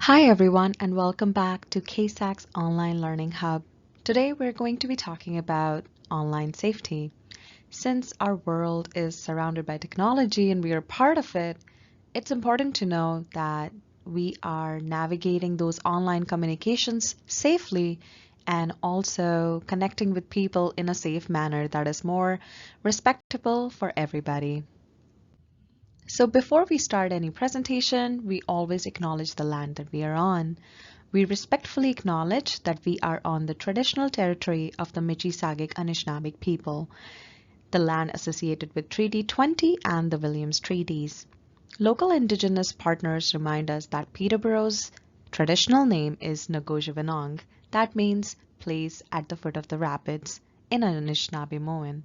Hi everyone and welcome back to KSAC's Online Learning Hub. Today we're going to be talking about online safety. Since our world is surrounded by technology and we are part of it, it's important to know that we are navigating those online communications safely and also connecting with people in a safe manner that is more respectable for everybody. So before we start any presentation, we always acknowledge the land that we are on. We respectfully acknowledge that we are on the traditional territory of the Michi-Saagiig Anishinaabeg people, the land associated with Treaty 20 and the Williams Treaties. Local Indigenous partners remind us that Peterborough's traditional name is Nagojavonong. That means place at the foot of the rapids in Anishinaabe-Moan.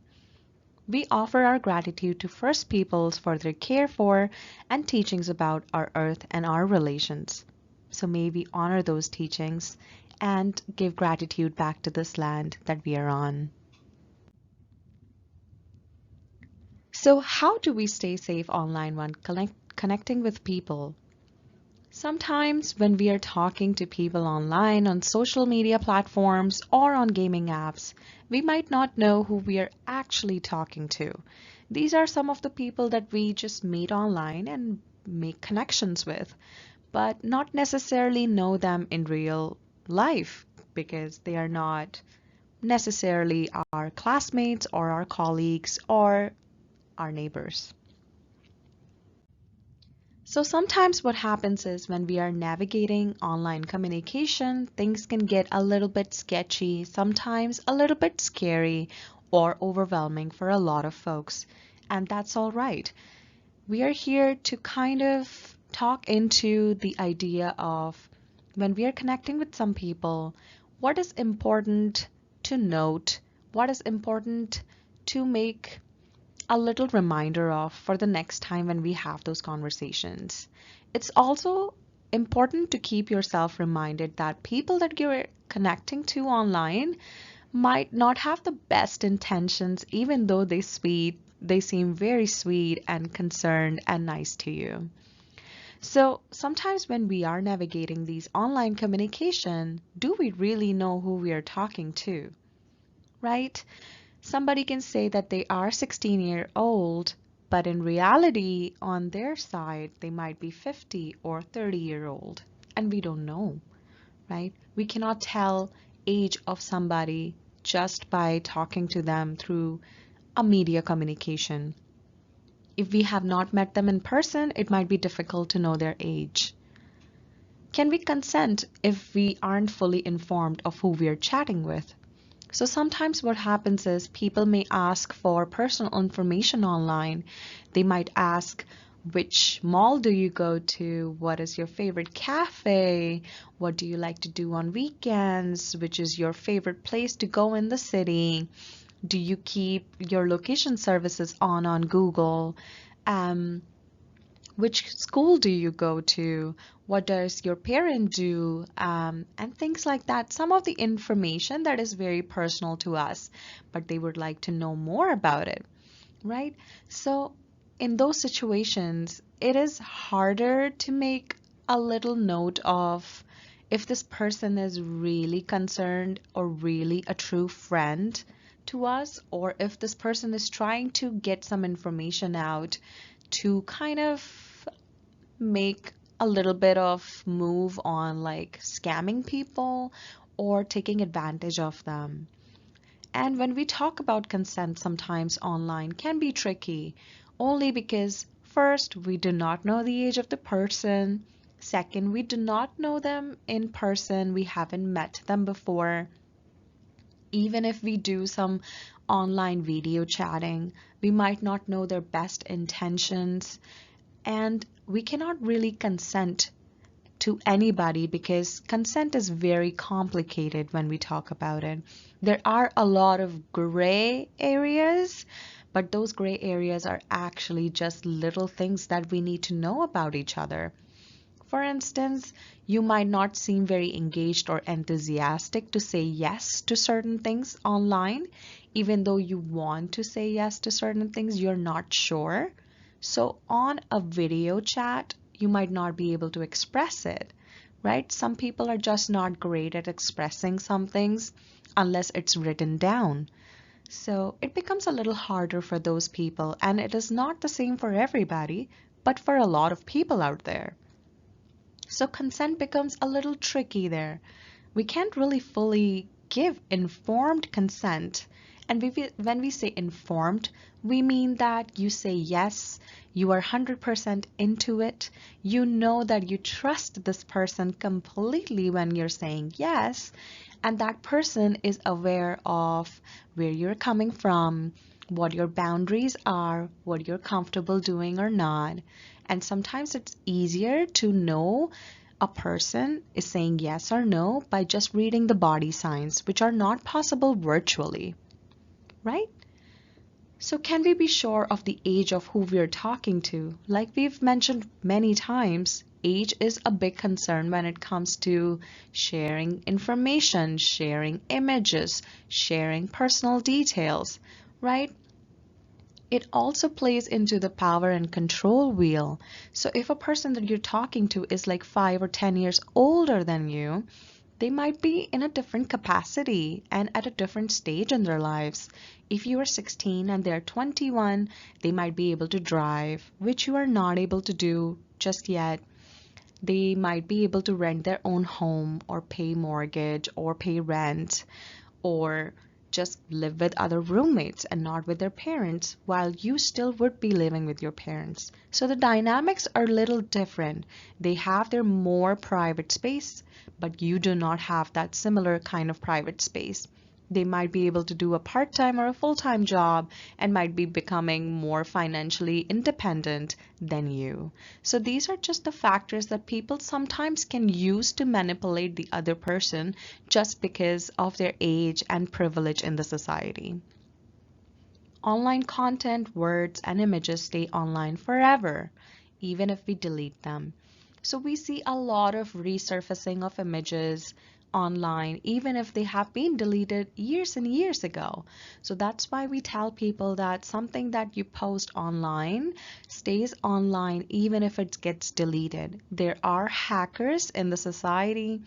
We offer our gratitude to First Peoples for their care for and teachings about our earth and our relations. So may we honor those teachings and give gratitude back to this land that we are on. So how do we stay safe online when connecting with people? Sometimes when we are talking to people online on social media platforms or on gaming apps, we might not know who we are actually talking to. These are some of the people that we just meet online and make connections with, but not necessarily know them in real life because they are not necessarily our classmates or our colleagues or our neighbors. So sometimes what happens is when we are navigating online communication, things can get a little bit sketchy, sometimes a little bit scary or overwhelming for a lot of folks. And that's all right. We are here to kind of talk into the idea of when we are connecting with some people, what is important to note, what is important to make a little reminder of for the next time when we have those conversations. It's also important to keep yourself reminded that people that you're connecting to online might not have the best intentions, even though they seem very sweet and concerned and nice to you. So sometimes when we are navigating these online communication, do we really know who we are talking to, right? Somebody can say that they are 16-year-old, but in reality, on their side, they might be 50 or 30-year-old, and we don't know, right? We cannot tell age of somebody just by talking to them through a media communication. If we have not met them in person, it might be difficult to know their age. Can we consent if we aren't fully informed of who we're chatting with? So sometimes what happens is people may ask for personal information online. They might ask, which mall do you go to? What is your favorite cafe? What do you like to do on weekends? Which is your favorite place to go in the city? Do you keep your location services on Google? Um, which school do you go to? What does your parent do? And things like that. Some of the information that is very personal to us, but they would like to know more about it, right? So in those situations, it is harder to make a little note of if this person is really concerned or really a true friend to us, or if this person is trying to get some information out to kind of make a little bit of move on like scamming people or taking advantage of them. And when we talk about consent, sometimes online can be tricky, only because first, we do not know the age of the person. Second, we do not know them in person. We haven't met them before. Even if we do some online video chatting, we might not know their best intentions. And we cannot really consent to anybody because consent is very complicated when we talk about it. There are a lot of gray areas, but those gray areas are actually just little things that we need to know about each other. For instance, you might not seem very engaged or enthusiastic to say yes to certain things online, even though you want to say yes to certain things, you're not sure. So on a video chat, you might not be able to express it. right? Some people are just not great at expressing some things unless it's written down. So it becomes a little harder for those people, and it is not the same for everybody, but for a lot of people out there. So consent becomes a little tricky there. We can't really fully give informed consent. And when we say informed, we mean that you say yes, you are 100% into it, you know that you trust this person completely when you're saying yes, and that person is aware of where you're coming from, what your boundaries are, what you're comfortable doing or not. And sometimes it's easier to know a person is saying yes or no by just reading the body signs, which are not possible virtually, right? So, can we be sure of the age of who we're talking to? Like we've mentioned many times, age is a big concern when it comes to sharing information, sharing images, sharing personal details, right? It also plays into the power and control wheel. So if a person that you're talking to is like 5 or 10 years older than you, they might be in a different capacity and at a different stage in their lives. If you are 16 and they're 21, they might be able to drive, which you are not able to do just yet. They might be able to rent their own home or pay mortgage or pay rent or just live with other roommates and not with their parents, while you still would be living with your parents. So the dynamics are a little different. They have their more private space, but you do not have that similar kind of private space. They might be able to do a part-time or a full-time job and might be becoming more financially independent than you. So these are just the factors that people sometimes can use to manipulate the other person just because of their age and privilege in the society. Online content, words, and images stay online forever, even if we delete them. So we see a lot of resurfacing of images online, even if they have been deleted years and years ago. So that's why we tell people that something that you post online stays online even if it gets deleted. There are hackers in the society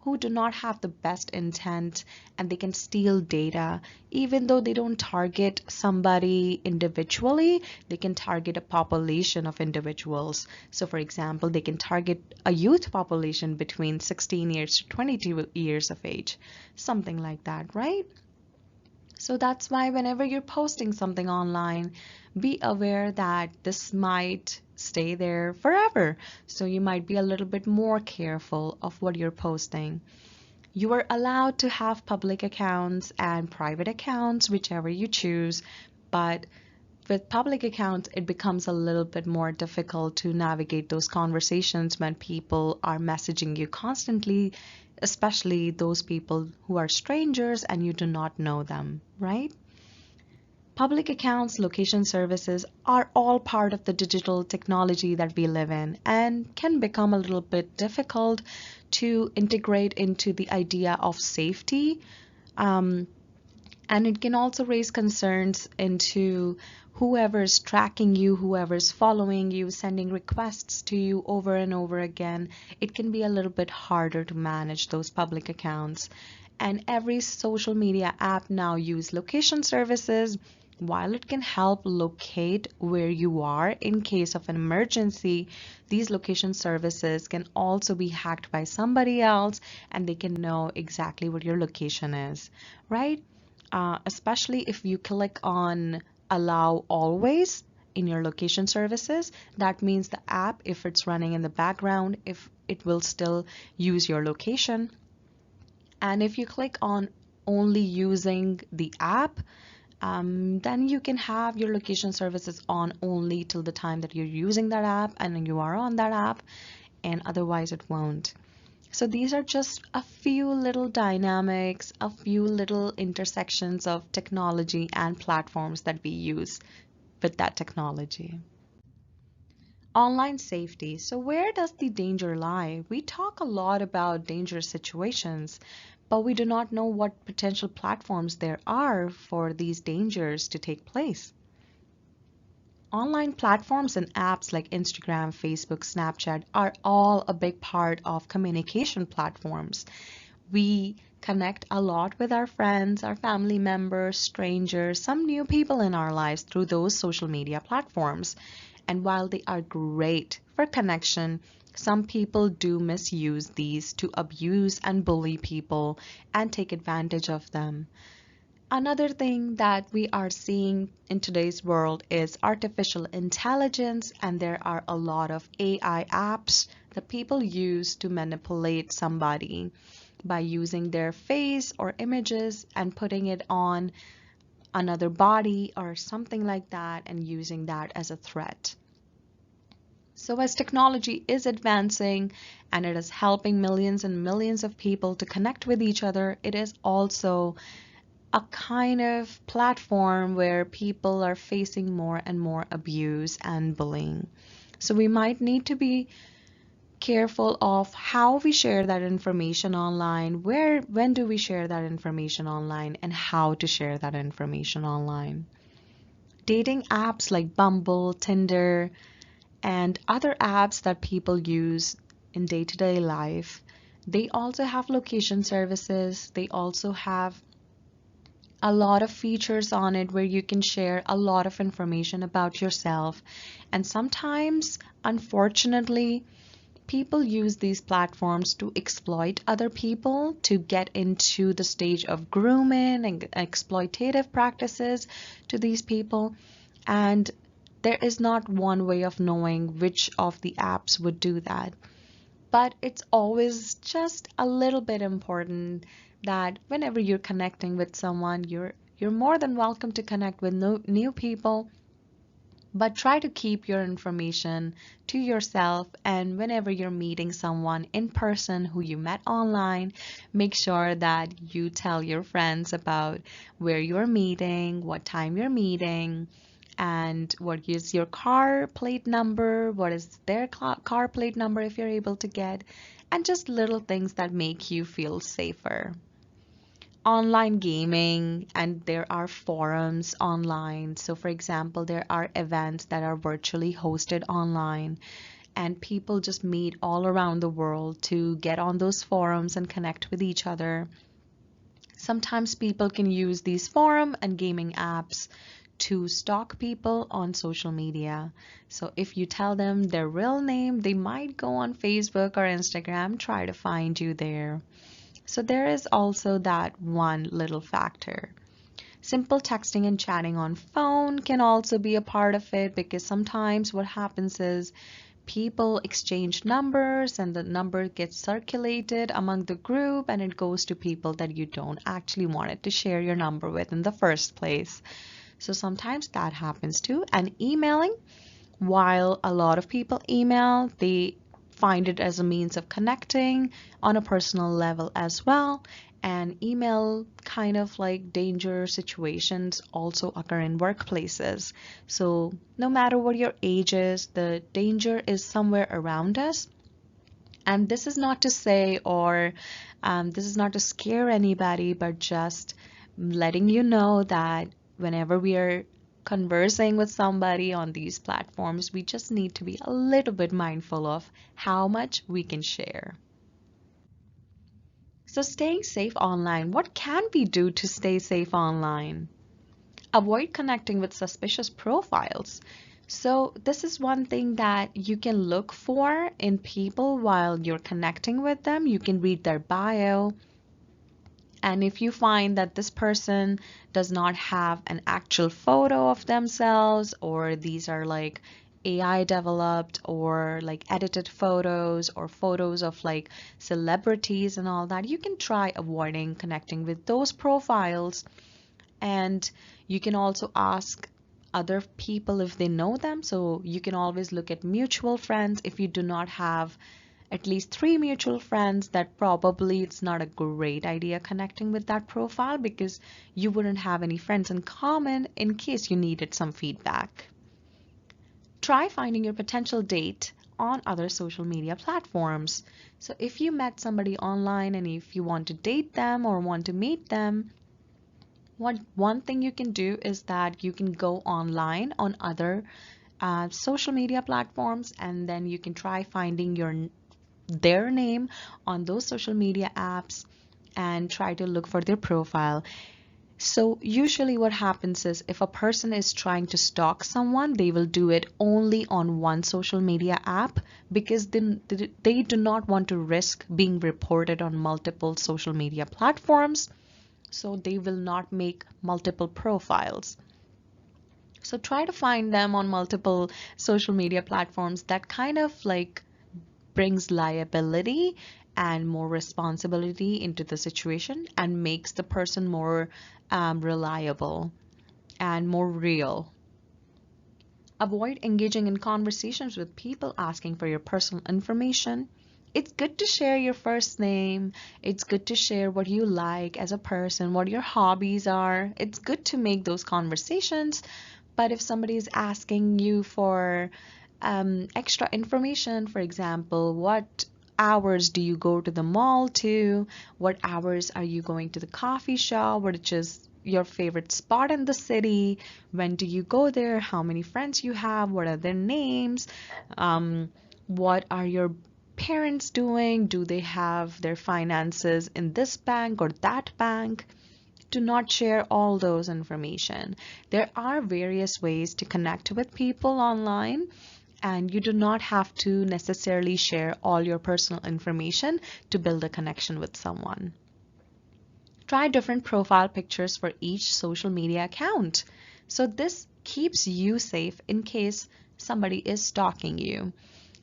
who do not have the best intent and they can steal data. Even though they don't target somebody individually, they can target a population of individuals. So for example, they can target a youth population between 16 years to 22 years of age, something like that, right? So that's why whenever you're posting something online, be aware that this might stay there forever. So you might be a little bit more careful of what you're posting. You are allowed to have public accounts and private accounts, whichever you choose, but with public accounts, it becomes a little bit more difficult to navigate those conversations when people are messaging you constantly, especially those people who are strangers and you do not know them, right? Public accounts, location services are all part of the digital technology that we live in and can become a little bit difficult to integrate into the idea of safety. Um, and it can also raise concerns into whoever's tracking you, whoever's following you, sending requests to you over and over again. It can be a little bit harder to manage those public accounts. And every social media app now use location services. While it can help locate where you are in case of an emergency, these location services can also be hacked by somebody else and they can know exactly what your location is, right? Especially if you click on allow always in your location services, that means the app, if it's running in the background, if it will still use your location. And if you click on only using the app, then you can have your location services on only till the time that you're using that app and you are on that app, and otherwise it won't. So these are just a few little dynamics, a few little intersections of technology and platforms that we use with that technology. Online safety. So where does the danger lie? We talk a lot about dangerous situations, but we do not know what potential platforms there are for these dangers to take place. Online platforms and apps like Instagram, Facebook, Snapchat are all a big part of communication platforms. We connect a lot with our friends, our family members, strangers, some new people in our lives through those social media platforms. And while they are great for connection, some people do misuse these to abuse and bully people and take advantage of them. Another thing that we are seeing in today's world is artificial intelligence, and there are a lot of AI apps that people use to manipulate somebody by using their face or images and putting it on another body or something like that and using that as a threat. So, as technology is advancing and it is helping millions and millions of people to connect with each other, it is also a kind of platform where people are facing more and more abuse and bullying. So we might need to be careful of how we share that information online, when do we share that information online, and how to share that information online. Dating apps like Bumble, Tinder, and other apps that people use in day-to-day life, they also have location services. They also have a lot of features on it where you can share a lot of information about yourself. And sometimes, unfortunately, people use these platforms to exploit other people to get into the stage of grooming and exploitative practices to these people. And there is not one way of knowing which of the apps would do that. But it's always just a little bit important that whenever you're connecting with someone, you're more than welcome to connect with new people, but try to keep your information to yourself. And whenever you're meeting someone in person who you met online, make sure that you tell your friends about where you're meeting, what time you're meeting, and what is your car plate number, what is their car plate number if you're able to get, and just little things that make you feel safer. Online gaming, and there are forums online. So, for example, there are events that are virtually hosted online, and people just meet all around the world to get on those forums and connect with each other. Sometimes people can use these forum and gaming apps to stalk people on social media. So if you tell them their real name, they might go on Facebook or Instagram, try to find you there. So there is also that one little factor. Simple texting and chatting on phone can also be a part of it, because sometimes what happens is people exchange numbers and the number gets circulated among the group and it goes to people that you don't actually want it to share your number with in the first place. So sometimes that happens too. And emailing, while a lot of people email, they find it as a means of connecting on a personal level as well. And email kind of like danger situations also occur in workplaces. So no matter what your age is, the danger is somewhere around us. And this is not to say, or this is not to scare anybody, but just letting you know that whenever we are conversing with somebody on these platforms, we just need to be a little bit mindful of how much we can share. So, staying safe online, what can we do to stay safe online? Avoid connecting with suspicious profiles. So, this is one thing that you can look for in people while you're connecting with them. You can read their bio, and if you find that this person does not have an actual photo of themselves, or these are like AI developed or like edited photos or photos of like celebrities and all that, you can try avoiding connecting with those profiles. And you can also ask other people if they know them. So you can always look at mutual friends. If you do not have at least three mutual friends, that probably it's not a great idea connecting with that profile, because you wouldn't have any friends in common in case you needed some feedback. Try finding your potential date on other social media platforms. So if you met somebody online and if you want to date them or want to meet them, one thing you can do is that you can go online on other social media platforms, and then you can try finding their name on those social media apps and try to look for their profile. So usually what happens is if a person is trying to stalk someone, they will do it only on one social media app because they do not want to risk being reported on multiple social media platforms. So they will not make multiple profiles. So try to find them on multiple social media platforms. That kind of like brings liability and more responsibility into the situation and makes the person more reliable and more real. Avoid engaging in conversations with people asking for your personal information. It's good to share your first name. It's good to share what you like as a person, what your hobbies are. It's good to make those conversations. But if somebody is asking you for extra information, for example, what hours do you go to the mall to? What hours are you going to the coffee shop? Which is your favorite spot in the city? When do you go there? How many friends you have? What are their names? What are your parents doing? Do they have their finances in this bank or that bank? Do not share all those information. There are various ways to connect with people online, and you do not have to necessarily share all your personal information to build a connection with someone. Try different profile pictures for each social media account. So this keeps you safe in case somebody is stalking you.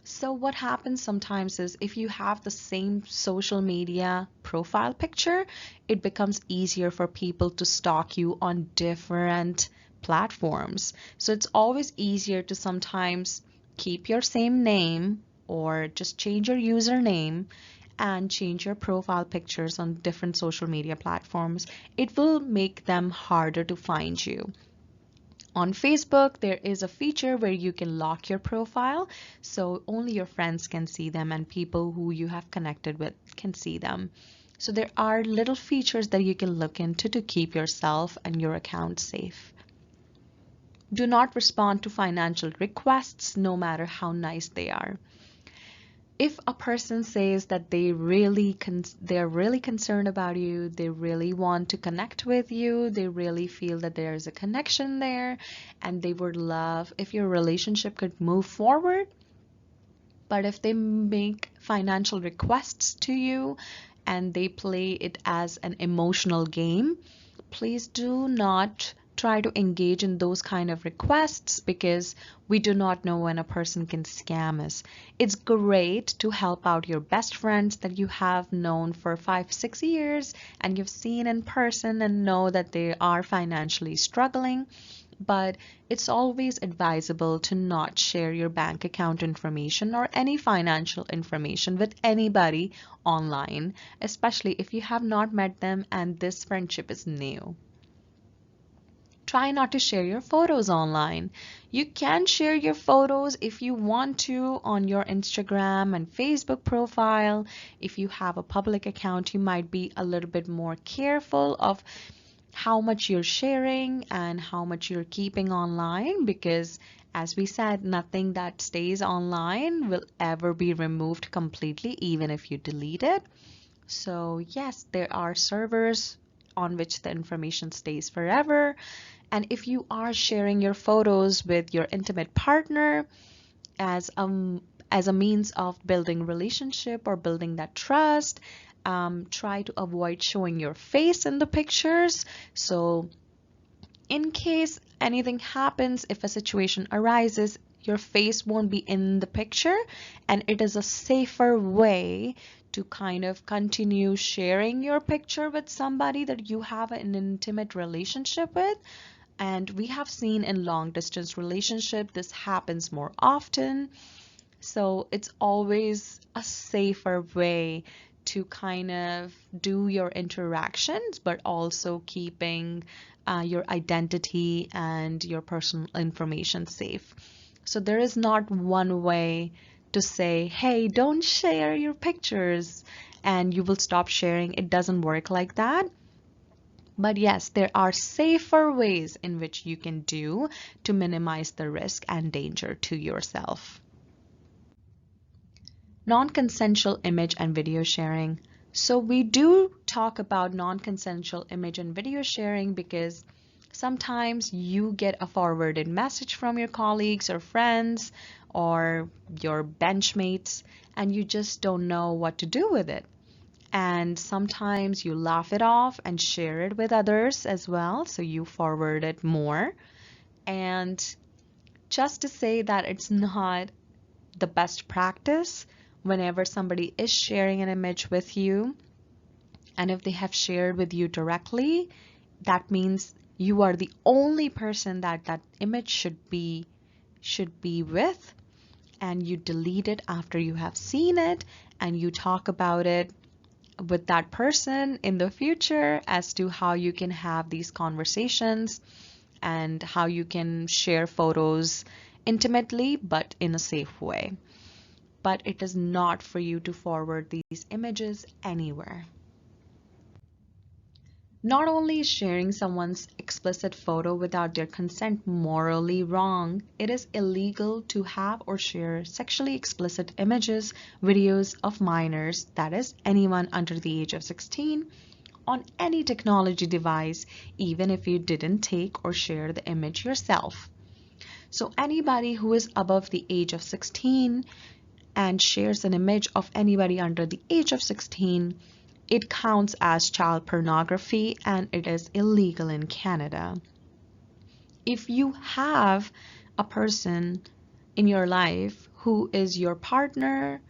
So what happens sometimes is if you have the same social media profile picture, it becomes easier for people to stalk you on different platforms. So it's always easier to sometimes keep your same name or just change your username and change your profile pictures on different social media platforms. It will make them harder to find you. On Facebook, there is a feature where you can lock your profile, so only your friends can see them and people who you have connected with can see them. So there are little features that you can look into to keep yourself and your account safe. Do not respond to financial requests, no matter how nice they are. If a person says that they're really concerned about you, they really want to connect with you, they really feel that there's a connection there, and they would love if your relationship could move forward, but if they make financial requests to you and they play it as an emotional game, please do not try to engage in those kind of requests because we do not know when a person can scam us. It's great to help out your best friends that you have known for 5, 6 years and you've seen in person and know that they are financially struggling. But it's always advisable to not share your bank account information or any financial information with anybody online, especially if you have not met them and this friendship is new. Try not to share your photos online. You can share your photos if you want to on your Instagram and Facebook profile. If you have a public account, you might be a little bit more careful of how much you're sharing and how much you're keeping online because as we said, nothing that stays online will ever be removed completely, even if you delete it. So yes, there are servers on which the information stays forever. And if you are sharing your photos with your intimate partner as a means of building relationship or building that trust, try to avoid showing your face in the pictures. So in case anything happens, if a situation arises, your face won't be in the picture, and it is a safer way to kind of continue sharing your picture with somebody that you have an intimate relationship with. And we have seen in long distance relationship this happens more often. So it's always a safer way to kind of do your interactions, but also keeping your identity and your personal information safe. So there is not one way to say, hey, don't share your pictures and you will stop sharing. It doesn't work like that. But yes, there are safer ways in which you can do to minimize the risk and danger to yourself. Non-consensual image and video sharing. So we do talk about non-consensual image and video sharing because sometimes you get a forwarded message from your colleagues or friends or your benchmates and you just don't know what to do with it. And sometimes you laugh it off and share it with others as well, so you forward it more. And just to say that it's not the best practice whenever somebody is sharing an image with you, and if they have shared with you directly, that means you are the only person that that image should be with, and you delete it after you have seen it and you talk about it with that person in the future as to how you can have these conversations and how you can share photos intimately but in a safe way. But it is not for you to forward these images anywhere. Not only is sharing someone's explicit photo without their consent morally wrong, it is illegal to have or share sexually explicit images, videos of minors, that is, anyone under the age of 16, on any technology device, even if you didn't take or share the image yourself. So anybody who is above the age of 16 and shares an image of anybody under the age of 16, it counts as child pornography and it is illegal in Canada. If you have a person in your life who is your partner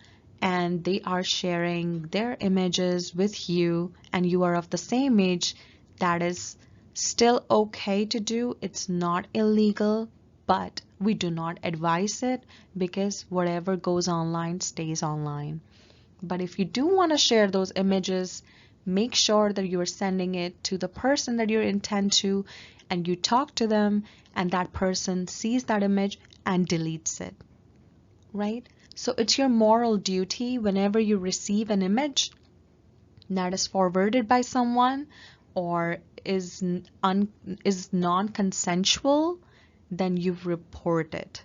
and they are sharing their images with you and you are of the same age, that is still okay to do. It's not illegal, but we do not advise it because whatever goes online stays online. But if you do want to share those images, make sure that you are sending it to the person that you intend to, and you talk to them, and that person sees that image and deletes it, right? So it's your moral duty whenever you receive an image that is forwarded by someone or is non-consensual, then you report it.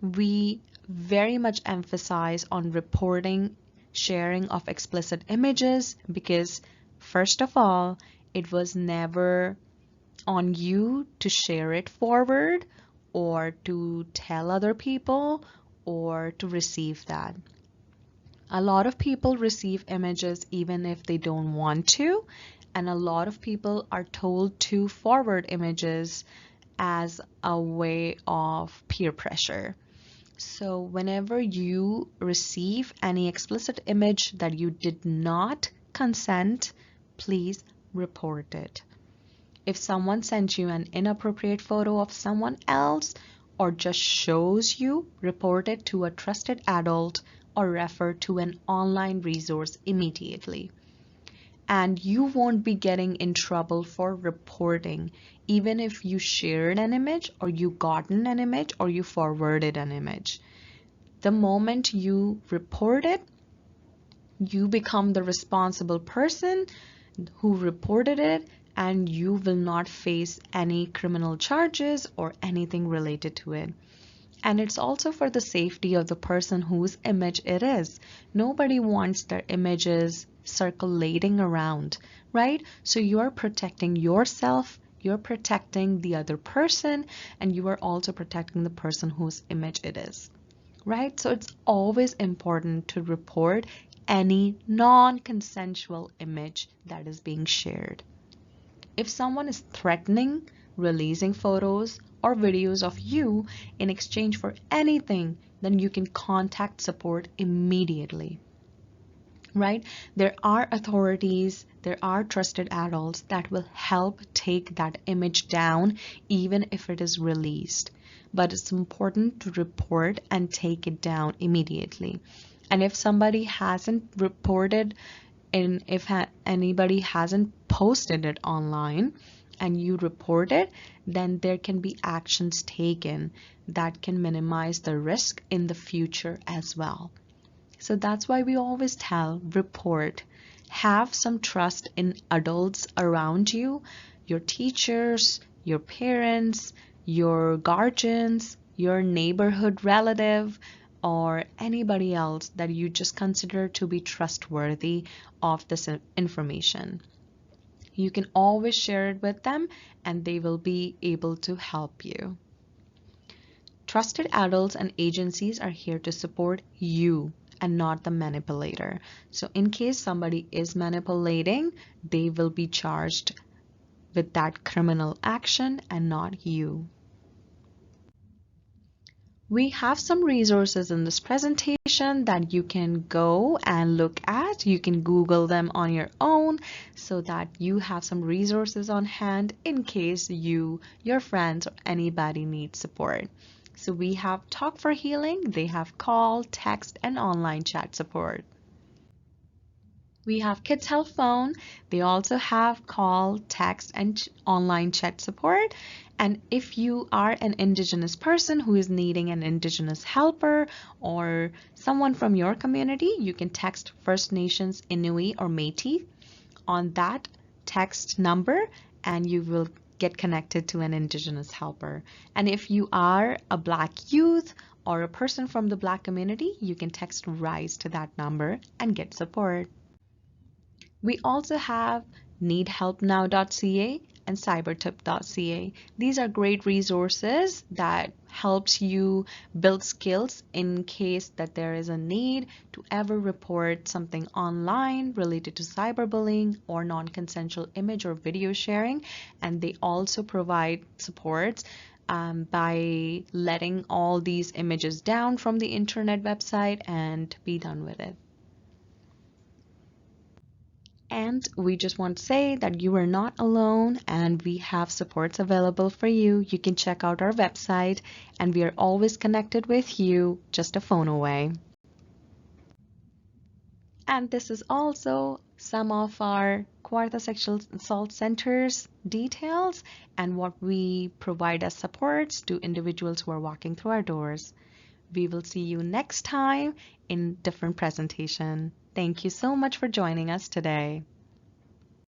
We very much emphasize on reporting sharing of explicit images because, first of all, it was never on you to share it forward or to tell other people or to receive that. A lot of people receive images even if they don't want to, and a lot of people are told to forward images as a way of peer pressure. So whenever you receive any explicit image that you did not consent, please report it. If someone sent you an inappropriate photo of someone else or just shows you, report it to a trusted adult or refer to an online resource immediately. And you won't be getting in trouble for reporting, even if you shared an image or you gotten an image or you forwarded an image. The moment you report it, you become the responsible person who reported it, and you will not face any criminal charges or anything related to it. And it's also for the safety of the person whose image it is. Nobody wants their images circulating around, right? So you are protecting yourself, you're protecting the other person, and you are also protecting the person whose image it is, right? So it's always important to report any non-consensual image that is being shared. If someone is threatening, releasing photos or videos of you in exchange for anything, then you can contact support immediately, right? There are authorities, there are trusted adults that will help take that image down even if it is released. But it's important to report and take it down immediately. And if somebody hasn't reported and if anybody hasn't posted it online and you report it, then there can be actions taken that can minimize the risk in the future as well. So that's why we always tell, report. Have some trust in adults around you, your teachers, your parents, your guardians, your neighborhood relative, or anybody else that you just consider to be trustworthy of this information. You can always share it with them and they will be able to help you. Trusted adults and agencies are here to support you and not the manipulator. So in case somebody is manipulating, they will be charged with that criminal action and not you. We have some resources in this presentation that you can go and look at. You can Google them on your own so that you have some resources on hand in case you, your friends, or anybody needs support. So we have Talk for Healing. They have call, text, and online chat support. We have Kids Help Phone. They also have call, text, and online chat support. And if you are an Indigenous person who is needing an Indigenous helper or someone from your community, you can text First Nations, Inuit, or Métis on that text number and you will get connected to an Indigenous helper. And if you are a Black youth or a person from the Black community, you can text RISE to that number and get support. We also have needhelpnow.ca and cybertip.ca. These are great resources that helps you build skills in case that there is a need to ever report something online related to cyberbullying or non-consensual image or video sharing. And they also provide supports by letting all these images down from the internet website and be done with it. And we just want to say that you are not alone and we have supports available for you. You can check out our website and we are always connected with you, just a phone away. And this is also some of our Kawartha Sexual Assault Centers details and what we provide as supports to individuals who are walking through our doors. We will see you next time in different presentation. Thank you so much for joining us today.